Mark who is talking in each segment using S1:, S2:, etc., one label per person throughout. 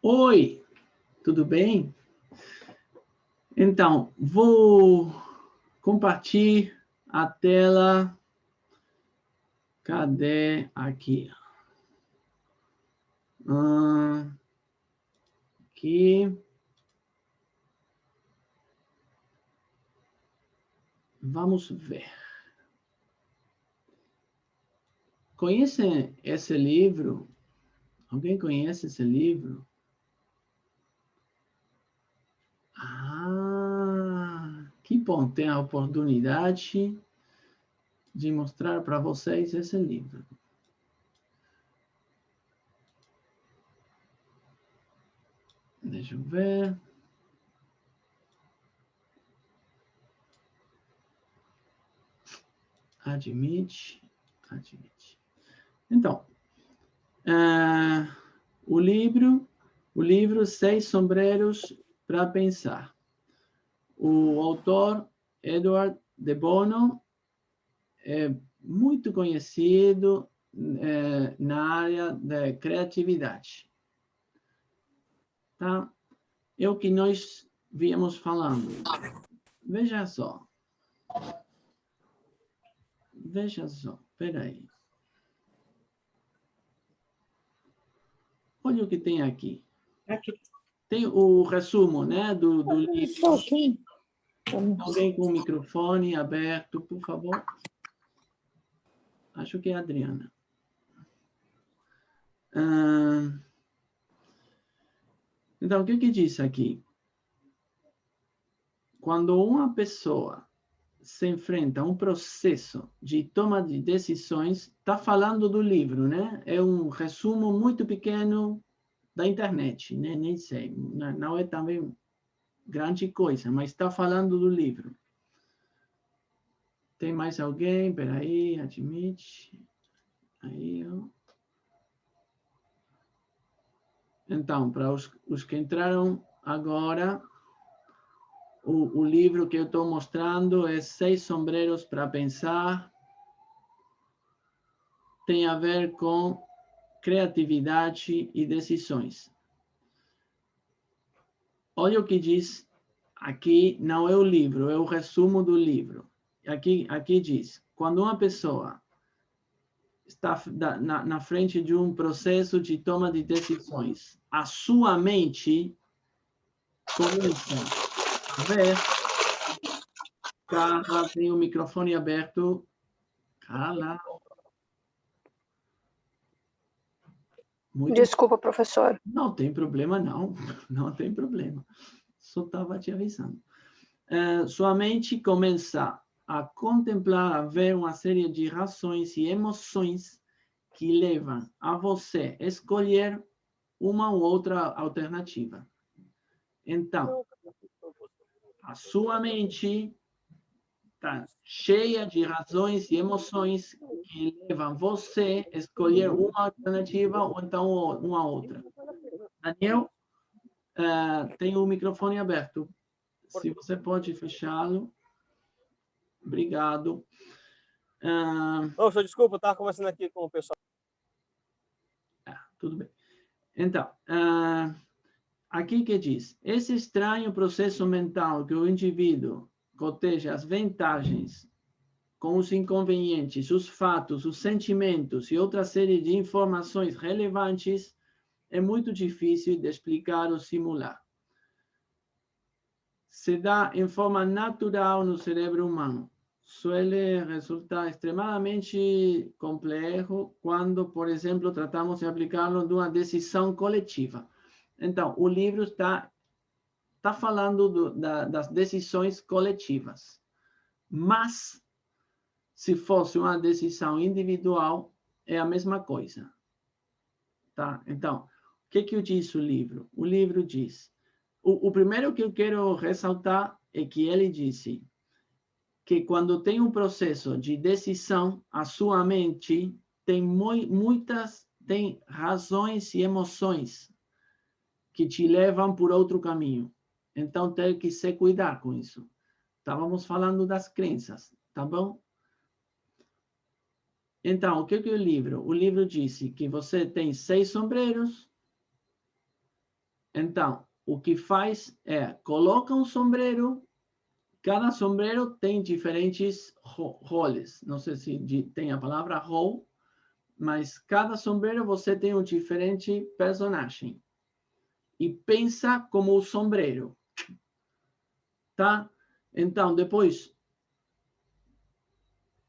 S1: Oi, tudo bem? Então, vou compartilhar a tela. Cadê aqui? Aqui. Vamos ver. Conhecem esse livro? Alguém conhece esse livro? Que bom ter a oportunidade de mostrar para vocês esse livro. Deixa eu ver. Admite. Então, o livro Seis Sombreros para Pensar. O autor, Edward de Bono, é muito conhecido na área da criatividade. Tá? É o que nós viemos falando. Veja só. Espera aí. Olha o que tem aqui. Tem o resumo, né, do livro. Alguém com o microfone aberto, por favor. Acho que é a Adriana. Então, o que diz aqui? Quando uma pessoa se enfrenta a um processo de toma de decisões, está falando do livro, né? É um resumo muito pequeno da internet, né? Nem sei, não é também grande coisa, mas está falando do livro. Tem mais alguém? Espera aí, admite. Aí, ó. Então, para os que entraram agora, o livro que eu estou mostrando é Seis Sombreros para Pensar. Tem a ver com criatividade e decisões. Olha o que diz aqui, não é o livro, é o resumo do livro. Aqui diz, quando uma pessoa está na frente de um processo de toma de decisões, a sua mente começa a ver. Carla, tem o microfone aberto. Carla.
S2: Desculpa, professor.
S1: Não tem problema, não. Não tem problema. Só estava te avisando. Sua mente começa a contemplar, a ver uma série de razões e emoções que levam a você escolher uma ou outra alternativa. Então, a sua mente está cheia de razões e emoções que levam você a escolher uma alternativa ou então uma outra. Daniel, tem o microfone aberto. Se você pode fechá-lo. Obrigado.
S3: Professor, desculpa, eu estava conversando aqui com o pessoal.
S1: Tudo bem. Então, aqui que diz, esse estranho processo mental que o indivíduo coteja as vantagens com os inconvenientes, os fatos, os sentimentos e outra série de informações relevantes é muito difícil de explicar ou simular. Se dá em forma natural no cérebro humano. Suele resultar extremadamente complexo quando, por exemplo, tratamos de aplicá-lo numa decisão coletiva. Então, o livro está falando das decisões coletivas. Mas, se fosse uma decisão individual, é a mesma coisa. Tá? Então, o que diz o livro? O livro diz... O primeiro que eu quero ressaltar é que ele disse que quando tem um processo de decisão, a sua mente tem tem razões e emoções que te levam por outro caminho. Então, tem que se cuidar com isso. Estávamos falando das crenças, tá bom? Então, o que é o livro? O livro disse que você tem 6 sombreros Então, o que faz é, coloca um sombreiro, cada sombreiro tem diferentes roles. Não sei se tem a palavra role, mas cada sombreiro você tem um diferente personagem. E pensa como o sombreiro. Tá? Então, depois,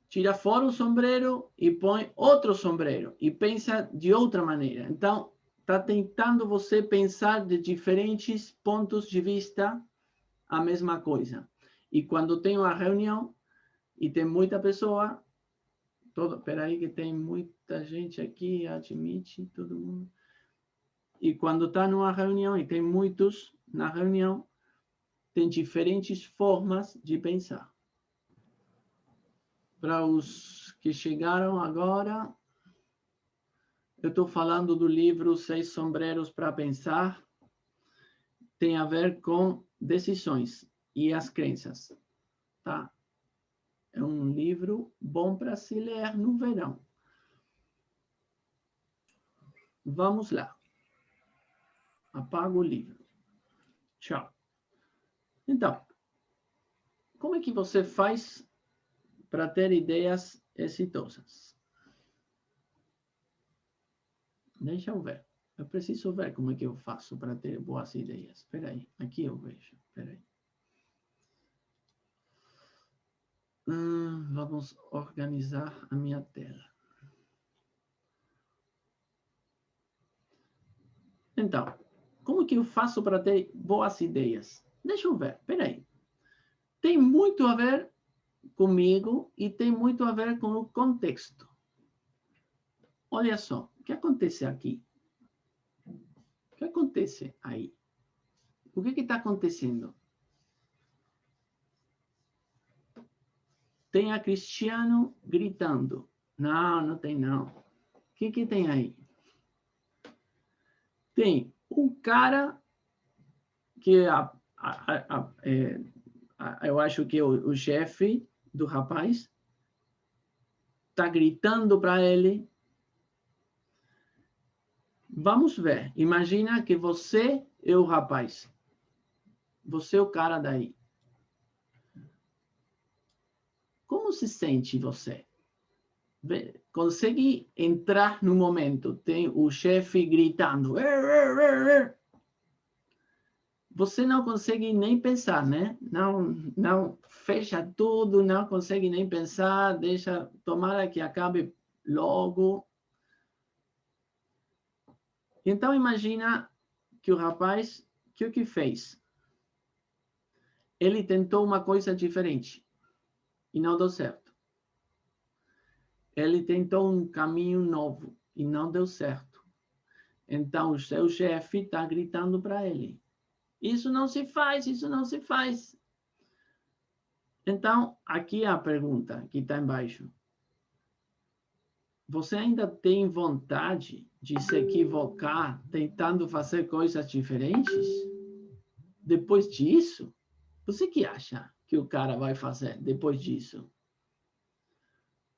S1: tira fora o sombreiro e põe outro sombreiro. E pensa de outra maneira. Então, está tentando você pensar de diferentes pontos de vista a mesma coisa. E quando tem uma reunião e tem muita pessoa, peraí que tem muita gente aqui, admite todo mundo. E quando está numa reunião e tem muitos na reunião, tem diferentes formas de pensar. Para os que chegaram agora, eu estou falando do livro 6 Sombreros para Pensar. Tem a ver com decisões e as crenças. Tá? É um livro bom para se ler no verão. Vamos lá. Apago o livro. Tchau. Então, como é que você faz para ter ideias exitosas? Deixa eu ver. Eu preciso ver como é que eu faço para ter boas ideias. Espera aí. Aqui eu vejo. Espera aí. Vamos organizar a minha tela. Então, como que eu faço para ter boas ideias? Deixa eu ver. Espera aí. Tem muito a ver comigo e tem muito a ver com o contexto. Olha só, o que acontece aqui? O que acontece aí? O que está acontecendo? Tem a Cristiano gritando. Não, não tem não. O que tem aí? Tem um cara que eu acho que o chefe do rapaz está gritando para ele. Vamos ver. Imagina que você é o rapaz. Você é o cara daí. Como se sente você? Consegue entrar no momento. Tem o chefe gritando. Você não consegue nem pensar, né? Não fecha tudo, não consegue nem pensar. Deixa, tomara que acabe logo. Então, imagina que o rapaz, o que fez? Ele tentou uma coisa diferente e não deu certo. Ele tentou um caminho novo e não deu certo. Então, o seu chefe está gritando para ele. Isso não se faz, isso não se faz. Então, aqui é a pergunta que está embaixo. Você ainda tem vontade de se equivocar tentando fazer coisas diferentes? Depois disso, você que acha que o cara vai fazer depois disso?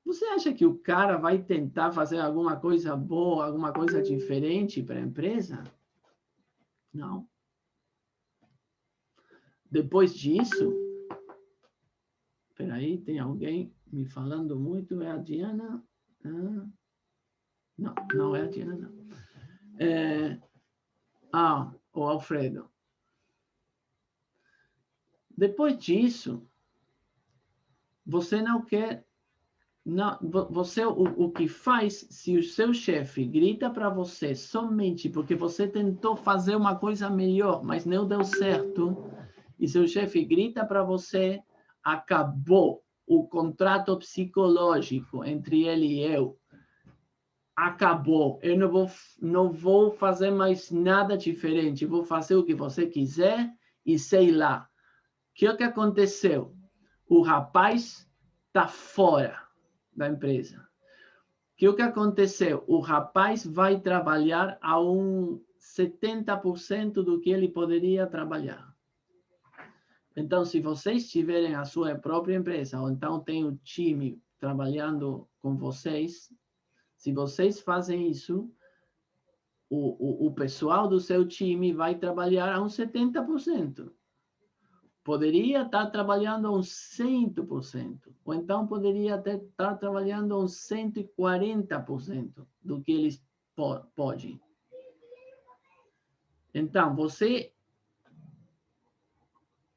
S1: Você acha que o cara vai tentar fazer alguma coisa boa, alguma coisa diferente para a empresa? Não. Depois disso, espera aí, tem alguém me falando muito, é a Diana? Não, não é a Diana, não. O Alfredo. Depois disso, você não quer... Não, você, o que faz, se o seu chefe grita para você somente porque você tentou fazer uma coisa melhor, mas não deu certo, e seu chefe grita para você, acabou o contrato psicológico entre ele e eu. Acabou. Eu não vou fazer mais nada diferente. Vou fazer o que você quiser e sei lá. O que aconteceu? O rapaz está fora da empresa. O que aconteceu? O rapaz vai trabalhar a 70% do que ele poderia trabalhar. Então, se vocês tiverem a sua própria empresa, ou então tem um time trabalhando com vocês, se vocês fazem isso, o pessoal do seu time vai trabalhar a uns 70%. Poderia estar trabalhando a uns 100%, ou então poderia até estar trabalhando a uns 140% do que eles podem. Então, você,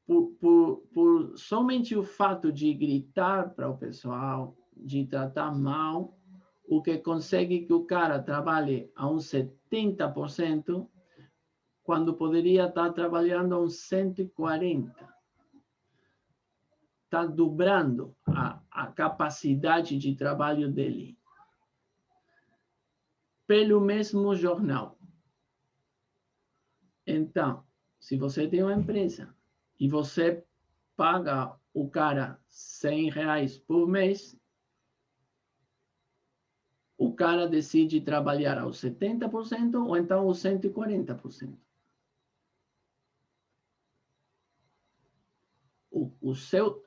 S1: por somente o fato de gritar para o pessoal, de tratar mal, o que consegue que o cara trabalhe a uns 70%, quando poderia estar trabalhando a uns 140%. Está dobrando a capacidade de trabalho dele. Pelo mesmo jornal. Então, se você tem uma empresa e você paga o cara R$100 por mês, o cara decide trabalhar aos 70% ou então aos 140%.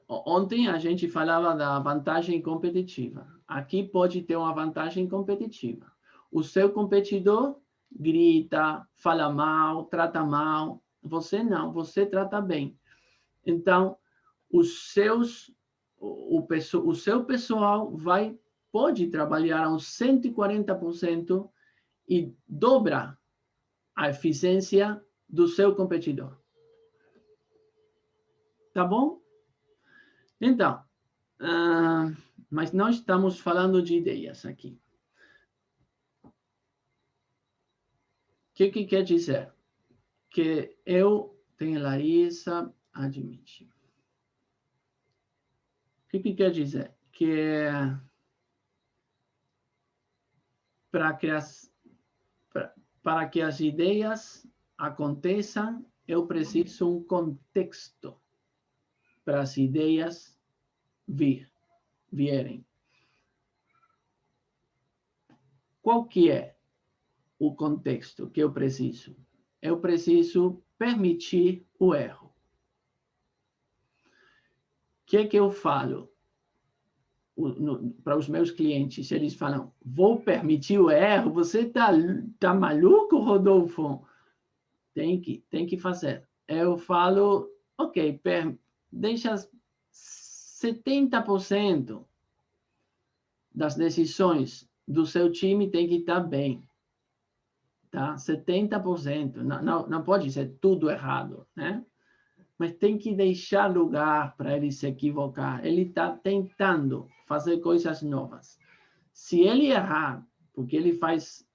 S1: Ontem a gente falava da vantagem competitiva. Aqui pode ter uma vantagem competitiva. O seu competidor grita, fala mal, trata mal. Você não, você trata bem. Então, o seu pessoal pode trabalhar a uns 140% e dobra a eficiência do seu competidor. Tá bom? Então, mas nós estamos falando de ideias aqui. O que quer dizer? Que eu tenho Larissa, admite. O que quer dizer? Que para que as ideias aconteçam, eu preciso um contexto para as ideias vierem. Qual que é o contexto que eu preciso? Eu preciso permitir o erro. O que eu falo para os meus clientes? Eles falam, vou permitir o erro? Você tá maluco, Rodolfo? Tem que fazer. Eu falo, ok, deixa 70% das decisões do seu time tem que estar bem. Tá? 70%. Não pode ser tudo errado, né? Mas tem que deixar lugar para ele se equivocar. Ele está tentando fazer coisas novas. Se ele errar, porque ele faz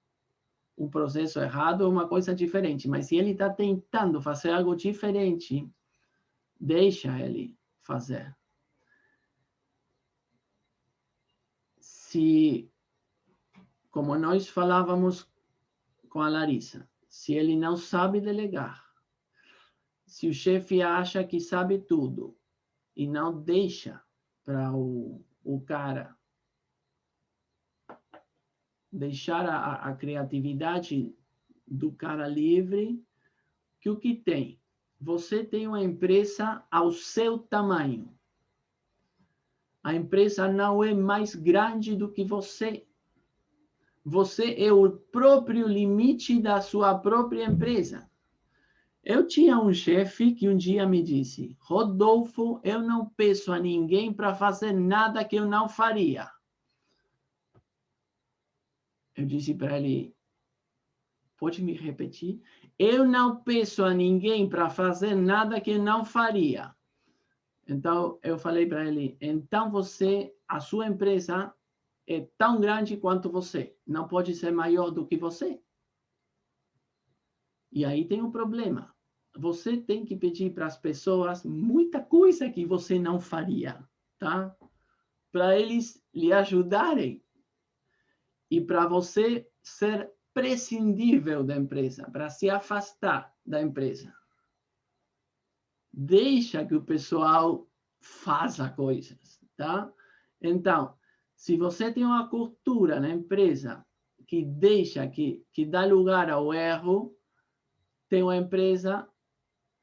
S1: um processo errado, é uma coisa diferente. Mas se ele está tentando fazer algo diferente, deixa ele fazer. Se, como nós falávamos com a Larissa, se ele não sabe delegar, se o chefe acha que sabe tudo e não deixa para o cara deixar a criatividade do cara livre, que o que tem? Você tem uma empresa ao seu tamanho. A empresa não é mais grande do que você. Você é o próprio limite da sua própria empresa. Eu tinha um chefe que um dia me disse, Rodolfo, eu não peço a ninguém para fazer nada que eu não faria. Eu disse para ele, pode me repetir? Eu não peço a ninguém para fazer nada que eu não faria. Então, eu falei para ele, então a sua empresa é tão grande quanto você. Não pode ser maior do que você. E aí tem um problema. Você tem que pedir para as pessoas muita coisa que você não faria, tá? Para eles lhe ajudarem. E para você ser prescindível da empresa, para se afastar da empresa. Deixa que o pessoal faça coisas, tá? Então, se você tem uma cultura na empresa que deixa, que dá lugar ao erro, tem uma empresa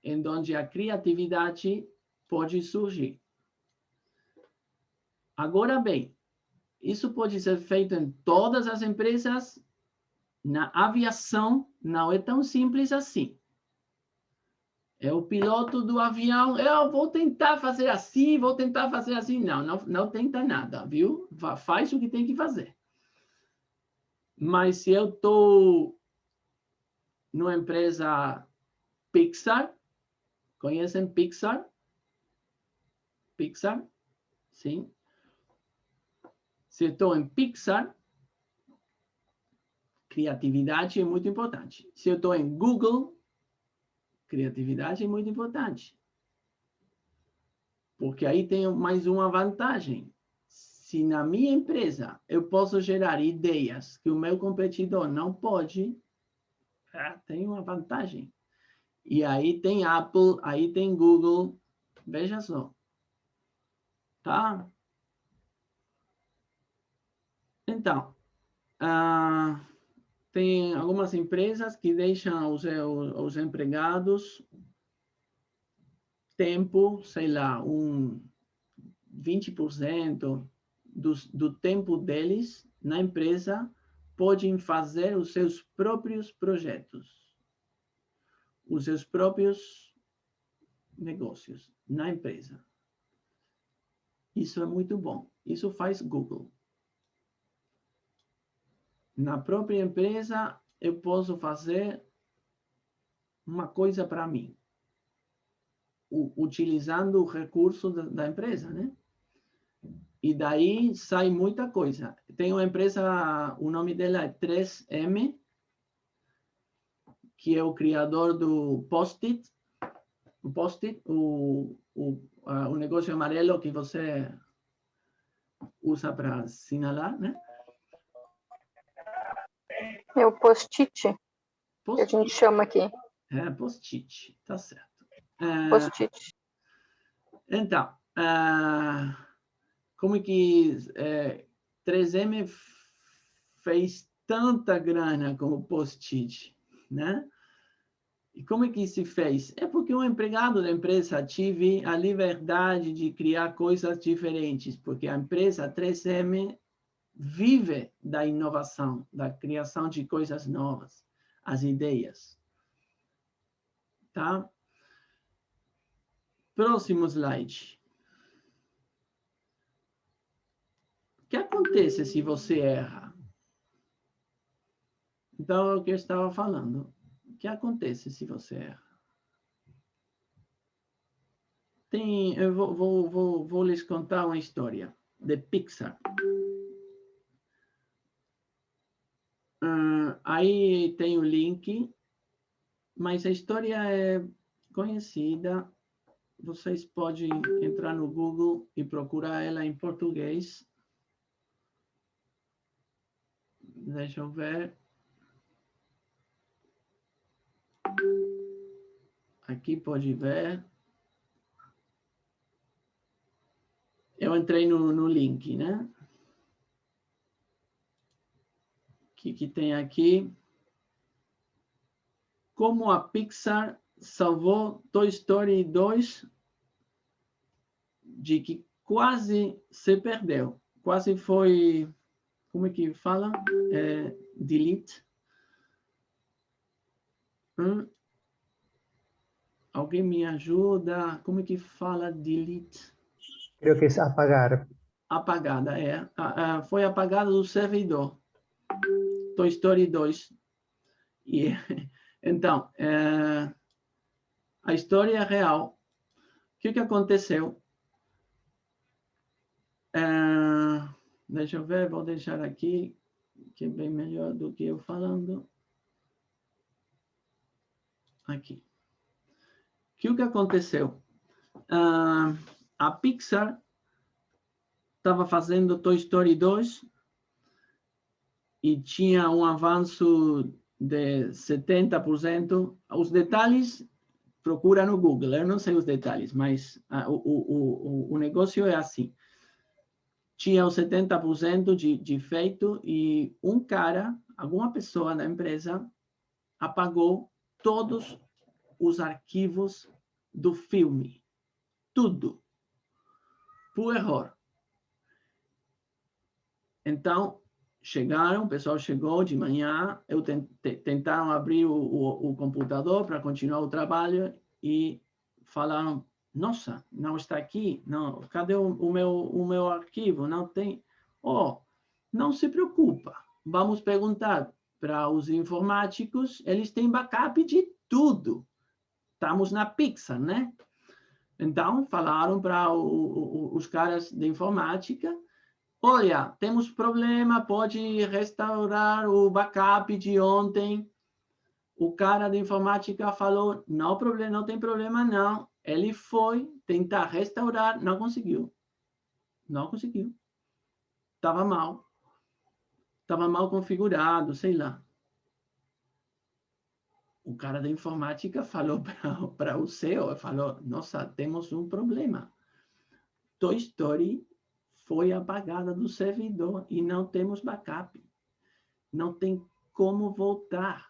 S1: em onde a criatividade pode surgir. Agora bem, isso pode ser feito em todas as empresas? Na aviação, não é tão simples assim. É o piloto do avião, eu vou tentar fazer assim, vou tentar fazer assim. Não tenta nada, viu? Faz o que tem que fazer. Mas se eu estou numa empresa Pixar, conhecem Pixar? Pixar? Sim. Se eu estou em Pixar, criatividade é muito importante. Se eu estou em Google, criatividade é muito importante. Porque aí tem mais uma vantagem. Se na minha empresa eu posso gerar ideias que o meu competidor não pode, tem uma vantagem. E aí tem Apple, aí tem Google, veja só. Tá? Então, tem algumas empresas que deixam os empregados tempo, sei lá, 20% do tempo deles na empresa podem fazer os seus próprios projetos, os seus próprios negócios na empresa. Isso é muito bom. Isso faz Google. Na própria empresa, eu posso fazer uma coisa para mim, utilizando o recurso da empresa, né? E daí sai muita coisa. Tem uma empresa, o nome dela é 3M, que é o criador do Post-it. O Post-it, o negócio amarelo que você usa para assinalar, né?
S2: É o post-it, que a gente chama aqui.
S1: É, post-it, tá certo.
S2: Post-it.
S1: Então, como que 3M fez tanta grana com o post-it, né? E como é que se fez? É porque um empregado da empresa tive a liberdade de criar coisas diferentes, porque a empresa 3M vive da inovação, da criação de coisas novas, as ideias. Tá? Próximo slide. O que acontece se você erra? Então, é o que eu estava falando. O que acontece se você erra? Eu vou lhes contar uma história de Pixar. Aí tem o link, mas a história é conhecida. Vocês podem entrar no Google e procurar ela em português. Deixa eu ver. Aqui pode ver. Eu entrei no link, né? Que tem aqui. Como a Pixar salvou Toy Story 2 de que quase se perdeu. Quase foi, como é que fala? Delete. Alguém me ajuda? Como é que fala delete?
S4: Creo que es apagar.
S1: Apagada, foi apagada do servidor. Toy Story 2. E, então, a história é real. O que aconteceu? Deixa eu ver, vou deixar aqui, que é bem melhor do que eu falando. Aqui. O que aconteceu? A Pixar estava fazendo Toy Story 2 e tinha um avanço de 70%. Os detalhes, procura no Google, eu não sei os detalhes, mas o negócio é assim. Tinha os 70% de feito e um cara, alguma pessoa da empresa, apagou todos os arquivos do filme. Tudo. Por erro. Então, chegaram, o pessoal chegou de manhã, tentaram abrir o computador para continuar o trabalho e falaram, nossa, não está aqui, não, cadê o meu arquivo? Não tem. Oh, não se preocupa, vamos perguntar para os informáticos, eles têm backup de tudo. Estamos na Pixar, né? Então, falaram para os caras de informática, olha, temos problema, pode restaurar o backup de ontem. O cara de informática falou, não, não tem problema não. Ele foi tentar restaurar, não conseguiu. Não conseguiu. Estava mal. Estava mal configurado, sei lá. O cara da informática falou para o CEO, falou, nossa, temos um problema. Toy Story foi apagada do servidor e não temos backup. Não tem como voltar.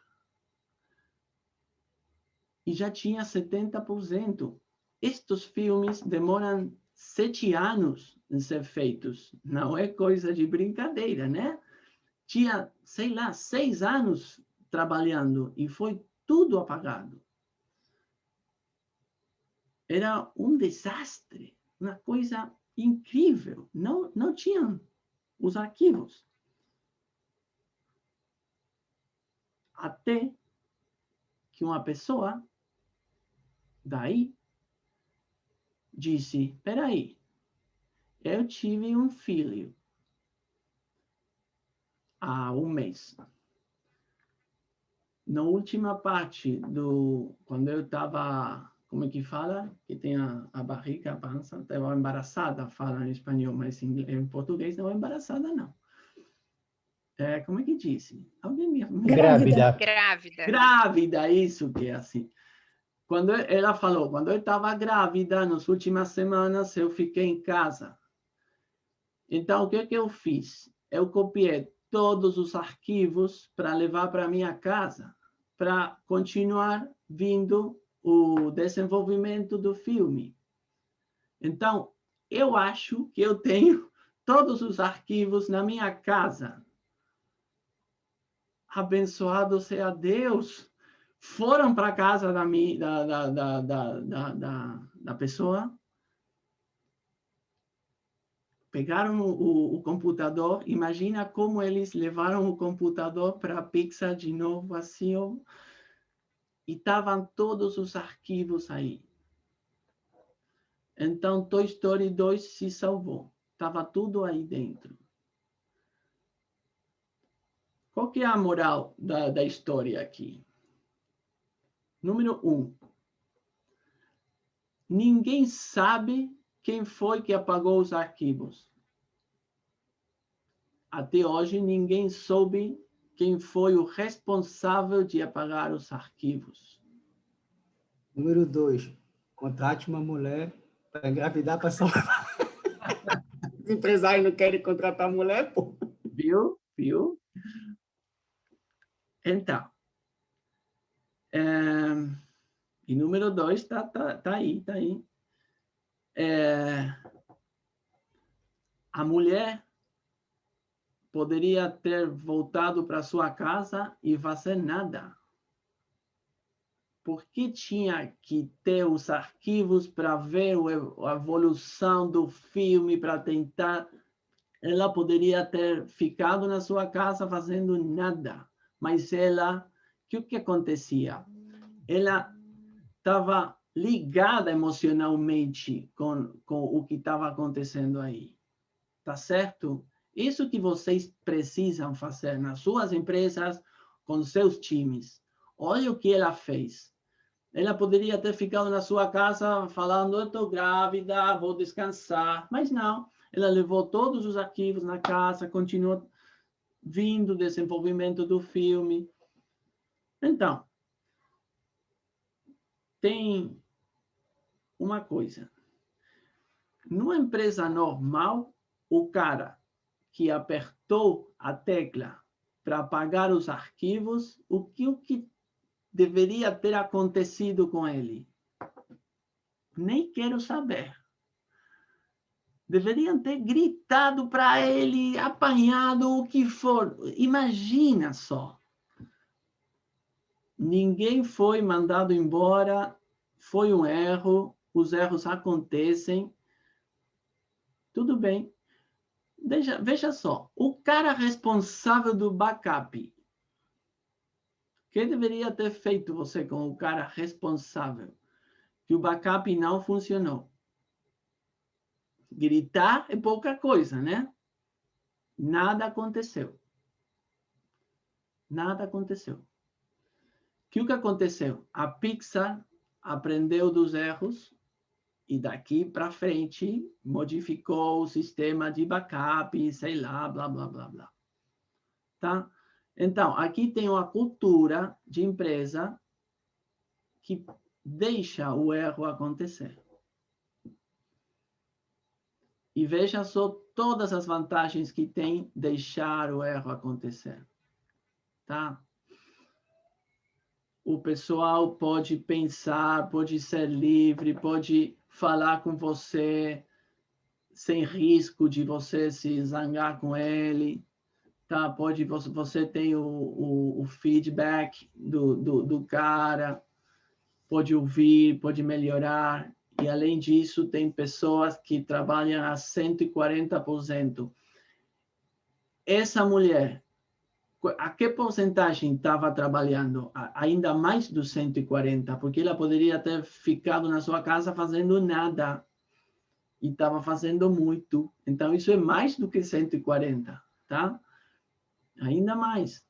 S1: E já tinha 70%. Estes filmes demoram 7 anos em ser feitos. Não é coisa de brincadeira, né? Tinha, sei lá, 6 anos trabalhando e foi tudo apagado. Era um desastre, uma coisa incrível. Não tinham os arquivos. Até que uma pessoa daí disse, espera aí, eu tive um filho há um mês. Na última parte quando eu estava, como é que fala? Que tem a barriga, a pança, estava embaraçada, fala em espanhol, mas em português não é embaraçada, não. Como é que disse? Alguém me...
S4: Grávida.
S1: Grávida, isso que é assim. Quando ela falou, quando eu estava grávida, nas últimas semanas, eu fiquei em casa. Então, o que eu fiz? Eu copiei todos os arquivos para levar para minha casa, para continuar vindo o desenvolvimento do filme. Então, eu acho que eu tenho todos os arquivos na minha casa. Abençoado seja Deus! Foram para a casa da pessoa, pegaram o computador, imagina como eles levaram o computador para a Pixar de novo, assim, ó, e estavam todos os arquivos aí. Então, Toy Story 2 se salvou. Estava tudo aí dentro. Qual que é a moral da história aqui? Número 1. Ninguém sabe quem foi que apagou os arquivos. Até hoje, ninguém soube quem foi o responsável de apagar os arquivos.
S5: Número 2. Contrate uma mulher para engravidar para salvar. Os empresários não querem contratar mulher, pô.
S1: Viu? Então, e número 2 tá aí. A mulher poderia ter voltado para sua casa e fazer nada. Por que tinha que ter os arquivos para ver a evolução do filme, para tentar... Ela poderia ter ficado na sua casa fazendo nada. Mas ela... O que acontecia? Ela estava ligada emocionalmente com o que estava acontecendo aí. Tá certo? Isso que vocês precisam fazer nas suas empresas, com seus times. Olha o que ela fez. Ela poderia ter ficado na sua casa falando, eu estou grávida, vou descansar. Mas não, ela levou todos os arquivos na casa, continuou vindo o desenvolvimento do filme. Então, tem uma coisa. Numa empresa normal, o cara que apertou a tecla para apagar os arquivos, o que deveria ter acontecido com ele? Nem quero saber. Deveriam ter gritado para ele, apanhado o que for. Imagina só. Ninguém foi mandado embora, foi um erro, os erros acontecem. Tudo bem. Veja só, o cara responsável do backup, o que deveria ter feito você com o cara responsável? Que o backup não funcionou. Gritar é pouca coisa, né? Nada aconteceu. Nada aconteceu. O que aconteceu? A Pixar aprendeu dos erros e daqui para frente modificou o sistema de backup, sei lá, blá, blá, blá, blá. Tá? Então, aqui tem uma cultura de empresa que deixa o erro acontecer. E veja só todas as vantagens que tem deixar o erro acontecer. Tá? O pessoal pode pensar, pode ser livre, pode falar com você sem risco de você se zangar com ele. Tá? Você tem o feedback do cara, pode ouvir, pode melhorar. E, além disso, tem pessoas que trabalham a 140%. Essa mulher, a que porcentagem estava trabalhando? Ainda mais dos 140%, porque ela poderia ter ficado na sua casa fazendo nada. E estava fazendo muito. Então, isso é mais do que 140%, tá? Ainda mais.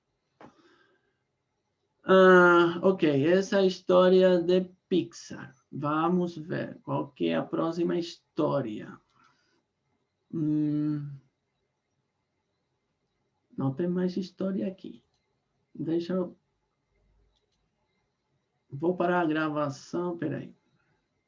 S1: Ok, essa é a história de Pixar. Vamos ver qual que é a próxima história. Não tem mais história aqui. Deixa eu... Vou parar a gravação, peraí.